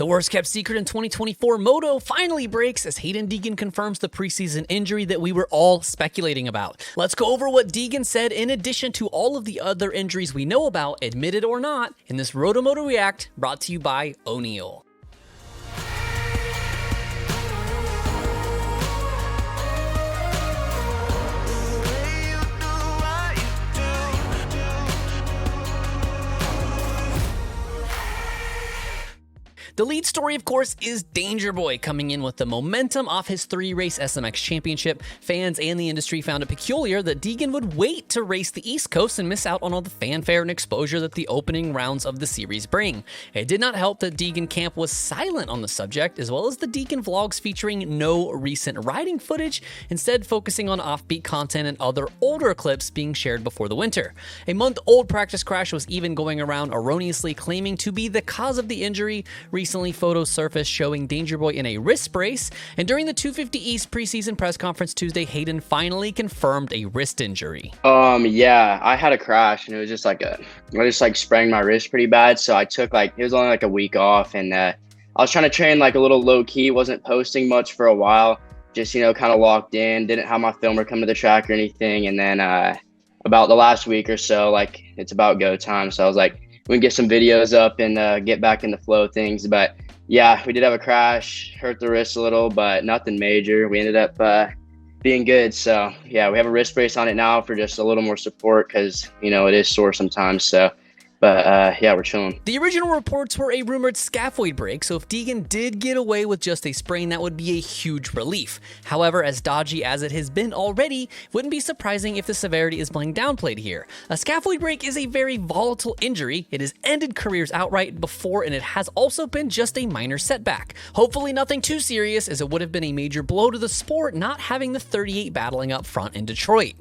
The worst-kept secret in 2024 Moto finally breaks as Haiden Deegan confirms the preseason injury that we were all speculating about. Let's go over what Deegan said in addition to all of the other injuries we know about, admitted or not, in this RotoMoto React brought to you by O'Neal. The lead story, of course, is Danger Boy coming in with the momentum off his 3-race SMX championship. Fans and the industry found it peculiar that Deegan would wait to race the East Coast and miss out on all the fanfare and exposure that the opening rounds of the series bring. It did not help that Deegan camp was silent on the subject, as well as the Deegan vlogs featuring no recent riding footage, instead focusing on offbeat content and other older clips being shared before the winter. A month-old practice crash was even going around erroneously claiming to be the cause of the injury. Recently, photos surfaced showing Danger Boy in a wrist brace, and during the 250 East preseason press conference Tuesday, Haiden finally confirmed a wrist injury. Yeah, I had a crash, and it was just I just sprained my wrist pretty bad, so I took it was only a week off, and I was trying to train a little low-key, wasn't posting much for a while, just, kind of locked in, didn't have my filmer come to the track or anything, and then about the last week or so, it's about go time, so I was we can get some videos up and get back in the flow of things. But yeah, we did have a crash, hurt the wrist a little, but nothing major. We ended up being good. So yeah, we have a wrist brace on it now for just a little more support because, it is sore sometimes. So, but yeah, we're chilling. The original reports were a rumored scaphoid break, so if Deegan did get away with just a sprain, that would be a huge relief. However, as dodgy as it has been already, wouldn't be surprising if the severity is being downplayed here. A scaphoid break is a very volatile injury. It has ended careers outright before, and it has also been just a minor setback. Hopefully nothing too serious, as it would have been a major blow to the sport not having the 38 battling up front in Detroit.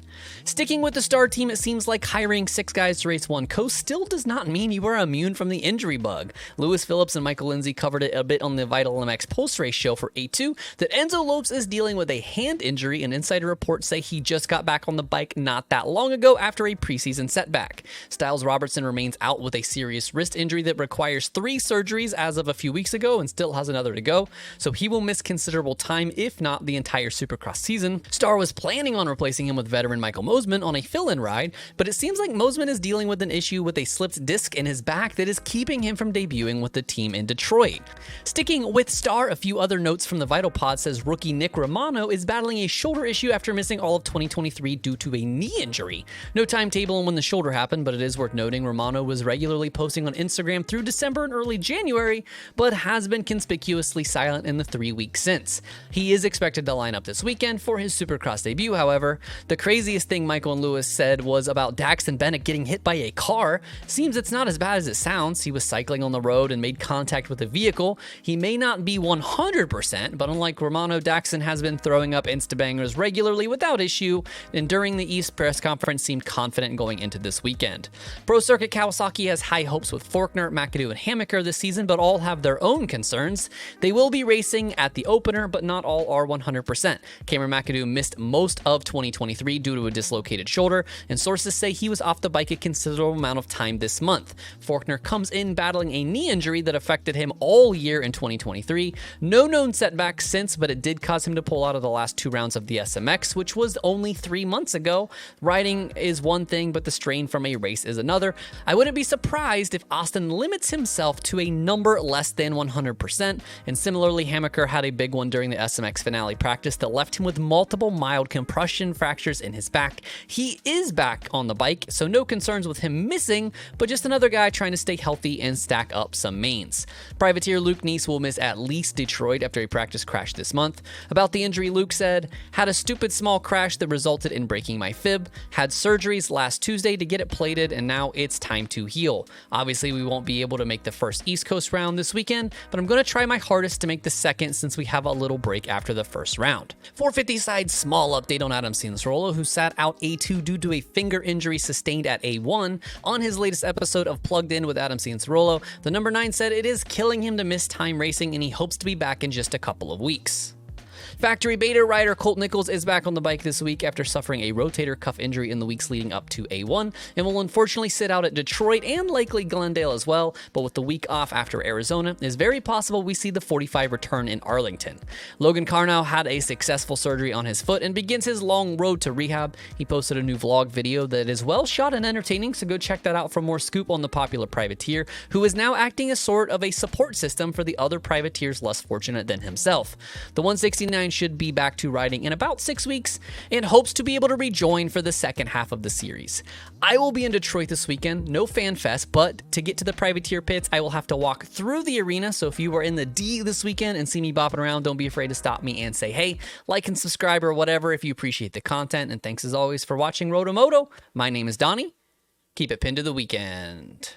Sticking with the star team, it seems like hiring 6 guys to race one coast still does not mean you are immune from the injury bug. Lewis Phillips and Michael Lindsay covered it a bit on the Vital MX post-race show for A2 that Enzo Lopes is dealing with a hand injury, and insider reports say he just got back on the bike not that long ago after a preseason setback. Styles Robertson remains out with a serious wrist injury that requires 3 surgeries as of a few weeks ago and still has another to go, so he will miss considerable time, if not the entire Supercross season. Star was planning on replacing him with veteran Michael Mosiman on a fill-in ride, but it seems like Mosiman is dealing with an issue with a slipped disc in his back that is keeping him from debuting with the team in Detroit. Sticking with Star, a few other notes from the Vital Pod says rookie Nick Romano is battling a shoulder issue after missing all of 2023 due to a knee injury. No timetable on when the shoulder happened, but it is worth noting Romano was regularly posting on Instagram through December and early January, but has been conspicuously silent in the 3 weeks since. He is expected to line up this weekend for his Supercross debut, however. The craziest thing Michael and Lewis said was about Daxton Bennett getting hit by a car. Seems it's not as bad as it sounds. He was cycling on the road and made contact with a vehicle. He may not be 100%, but unlike Romano, Daxton has been throwing up Instabangers regularly without issue, and during the East press conference seemed confident going into this weekend. Pro Circuit Kawasaki has high hopes with Faulkner, Mcadoo, and Hammaker this season, but all have their own concerns. They will be racing at the opener, but not all are 100%. Cameron Mcadoo missed most of 2023 due to a dislocated shoulder, and sources say he was off the bike a considerable amount of time this month. Faulkner comes in battling a knee injury that affected him all year in 2023. No known setbacks since, but it did cause him to pull out of the last 2 rounds of the SMX, which was only 3 months ago. Riding is one thing, but the strain from a race is another. I wouldn't be surprised if Austin limits himself to a number less than 100%, and similarly, Hammaker had a big one during the SMX finale practice that left him with multiple mild compression fractures in his back. He is back on the bike, so no concerns with him missing, but just another guy trying to stay healthy and stack up some mains. Privateer Luke Neese will miss at least Detroit after a practice crash this month. About the injury, Luke said, "Had a stupid small crash that resulted in breaking my fib. Had surgeries last Tuesday to get it plated, and now it's time to heal. Obviously, we won't be able to make the first East Coast round this weekend, but I'm going to try my hardest to make the second since we have a little break after the first round." 450 side, small update on Adam Cianciarulo, who sat out A2 due to a finger injury sustained at A1. On his latest episode of Plugged In with Adam Cianciarulo, the number 9 said it is killing him to miss time racing, and he hopes to be back in just a couple of weeks. Factory Beta rider Colt Nichols is back on the bike this week after suffering a rotator cuff injury in the weeks leading up to A1, and will unfortunately sit out at Detroit and likely Glendale as well, but with the week off after Arizona, it is very possible we see the 45 return in Arlington. Logan Carnow had a successful surgery on his foot and begins his long road to rehab. He posted a new vlog video that is well shot and entertaining, so go check that out for more scoop on the popular privateer, who is now acting as sort of a support system for the other privateers less fortunate than himself. The 169 should be back to riding in about 6 weeks and hopes to be able to rejoin for the second half of the series. I will be in Detroit this weekend, no fan fest, but to get to the privateer pits, I will have to walk through the arena, so if you are in the D this weekend and see me bopping around, don't be afraid to stop me and say hey, like and subscribe or whatever if you appreciate the content, and thanks as always for watching RotoMoto. My name is Donnie. Keep it pinned to the weekend.